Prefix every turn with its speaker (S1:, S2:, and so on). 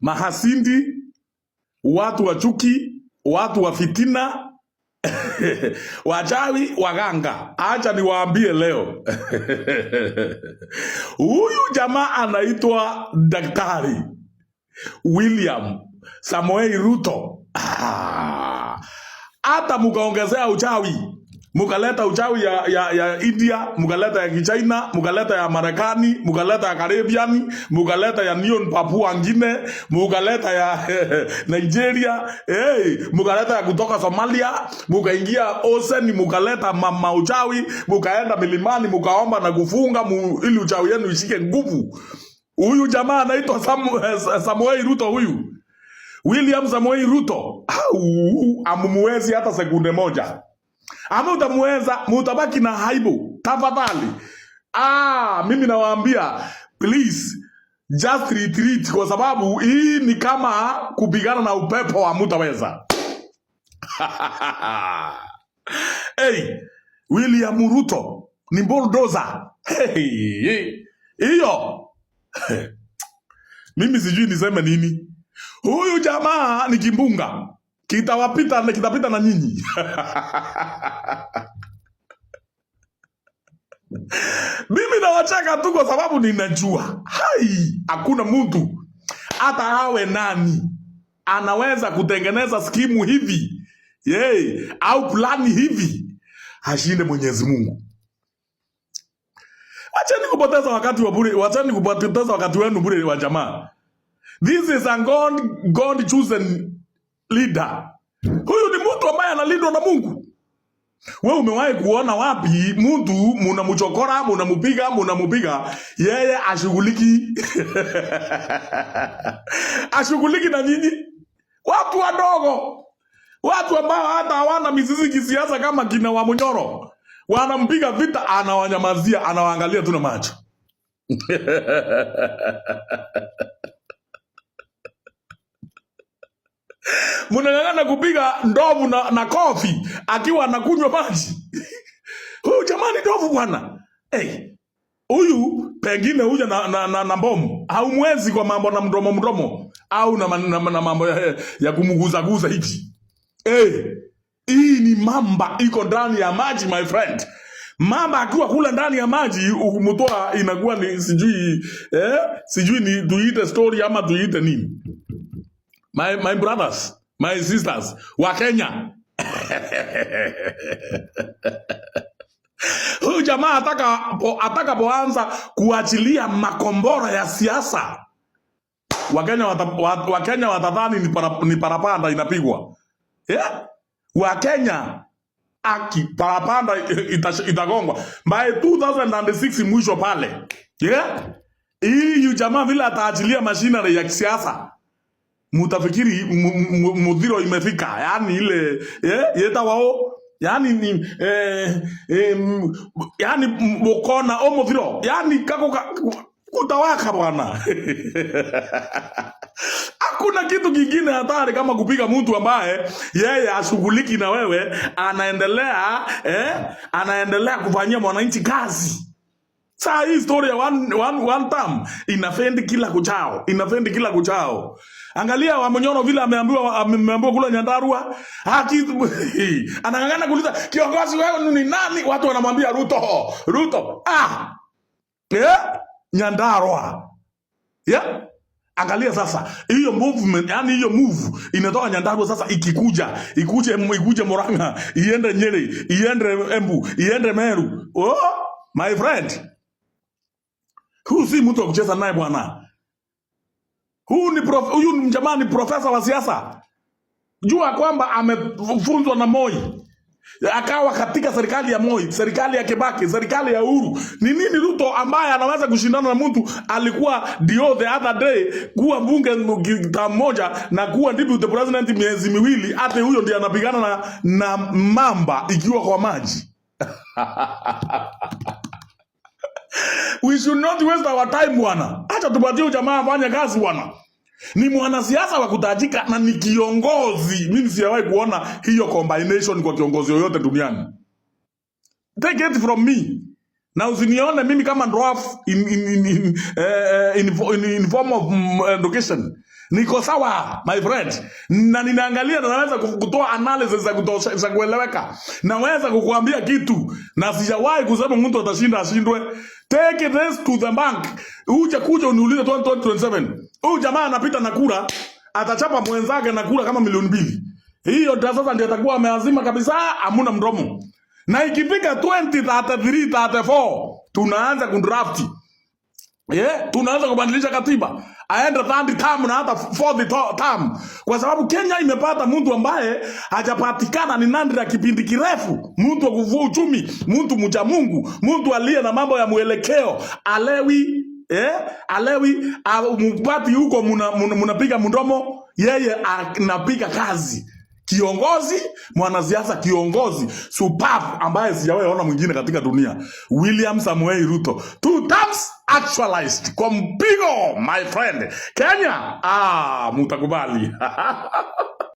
S1: mahasindi, watu wa chuki, watu wa fitina, wachawi, waganga. Acha niwaambie leo. Huyu jamaa anaitwa Daktari William Samoei Ruto. Hata mukaongezea uchawi, mukaleta uchawi ya India, mukaleta ya Kichina, mukaleta ya Marekani, mukaleta ya Caribbean, mukaleta ya Neon Papua ngine, mukaleta ya Nigeria, mukaleta ya kutoka Somalia, mukaingia Ocean, mukaleta mama uchawi, mukaenda milimani, mukaomba na kufunga ili uchawi yenu ishike nguvu. Huyu jamaa anaitwa Samoei Ruto huyu. William Samoei Ruto. Amumuwezi hata sekunde moja. Ama utamuweza, mutabaki na haibu. Tafadhali. Mimi nawaambia, please, just retreat, kwa sababu hii ni kama kupigana na upepo wa mutaweza. William Ruto ni bulldozer. Hiyo. Mimi sijui niseme nini. Huyu jamaa ni kimbunga. Kitapita na nyinyi. Mimi nawacheka tu kwa sababu ninajua hakuna mtu hata awe nani anaweza kutengeneza skimu hivi au plani hivi ashinde Mwenyezi Mungu. Acheni kupoteza wakati wa bure, wacheni kupoteza wakati wenu bure wa jamaa. This is a God chosen leader. Huyu ni mtu ambaye analindwa na Mungu. Wewe umewahi kuona wapi mtu mnamchokora, mnamupiga, yeye ashughuliki? Ashughuliki na nyinyi? Watu wadogo. Watu ambao hata hawana mizizi kisiasa kama kina Wamunyoro. Wanampiga vita, anawanyamazia, anawaangalia tu na macho. Munang'ang'ana kupiga ndovu na kofi akiwa anakunywa maji. Huyu jamani ndovu bwana. Huyu pengine huja na bomu. Haumwezi kwa mambo na mdomo au na mambo ya kumuguza hivi. Hii ni mamba iko ndani ya maji, my friend. Mamba akiwa kula ndani ya maji, ukimtoa inakuwa ni sijui ni tuite story ama tuite nini. My brothers, my sisters wa Kenya. Huyu jamaa atakapoanza kuachilia makombora ya siasa, Wakenya watadhani ni parapanda inapigwa. Wakenya parapanda itagongwa by 2006 mwisho pale. Hii jamaa vile ataachilia machinery ya kisiasa, mutafikiri mudhiro imefika. Yani ile yeta wao, yani ni yani mukona o mudhiro, yani kako kutawaka bwana. Hakuna kitu kingine hatari kama kupiga mtu ambaye yeye ashughuliki na wewe, anaendelea kufanyia mwananchi kazi. Saa hii story ya one time inafendi kila kuchao. Angalia Wamunyoro vile ameambiwa kula Nyandarua. Anang'ang'ana kuuliza kiongozi wewe ni nani? Watu wanamwambia Ruto. Nyandarua. Angalia sasa hiyo movement, yani hiyo move inatoka Nyandarua sasa ikuje Murang'a, iende Nyeri, iende Embu, iende Meru. My friend. Huyu si mtu wa kucheza naye bwana. Huyu mjamani profesa wa siasa. Jua kwamba amefunzwa na Moi. Akawa katika serikali ya Moi, serikali ya Kibaki, serikali ya Uhuru. Ni nini Ruto ambaye anaweza kushindana na mtu alikuwa the other day kuwa mbunge moja na kuwa deputy president miezi miwili, hata huyo ndiye anapigana na mamba ikiwa kwa maji. We should not waste our time bwana. Acha tupatie jamaa afanye kazi bwana. Ni mwanasiasa wa kutajika na ni kiongozi. Mimi sijawahi kuona hiyo combination kwa kiongozi yoyote duniani. Take it from me. Na usinione mimi kama dwarf in form of education. Niko sawa my friend, na ninaangalia na naweza kutoa analysis za kueleweka. Naweza kukuambia kitu na sijawahi kusema mtu atashinda ashindwe. Take this to the bank. Uje kuja uniulize 2027. Huyu jamaa anapita na kura, atachapa mwenzake na kura kama milioni 2. Hiyo sasa ndio atakuwa ameazima kabisa, hamuna mdomo. Na ikifika 2033 34 tunaanza kudraft. Tunaanza kubadilisha katiba. Aende 3rd term na hata 4th term. Kwa sababu Kenya imepata mtu ambaye hajapatikana ni Nandi ya kipindi kirefu. Mtu wa kuvua uchumi, mtu mcha Mungu, mtu aliye na mambo ya mwelekeo. Alewi mpati huko munapiga mdomo, yeye anapiga kazi. Kiongozi, mwanasiasa kiongozi superb ambaye sijawahi ona mwingine katika dunia. William Samoei Ruto. 2 terms actualized. Kwa mpigo my friend. Kenya, mutakubali.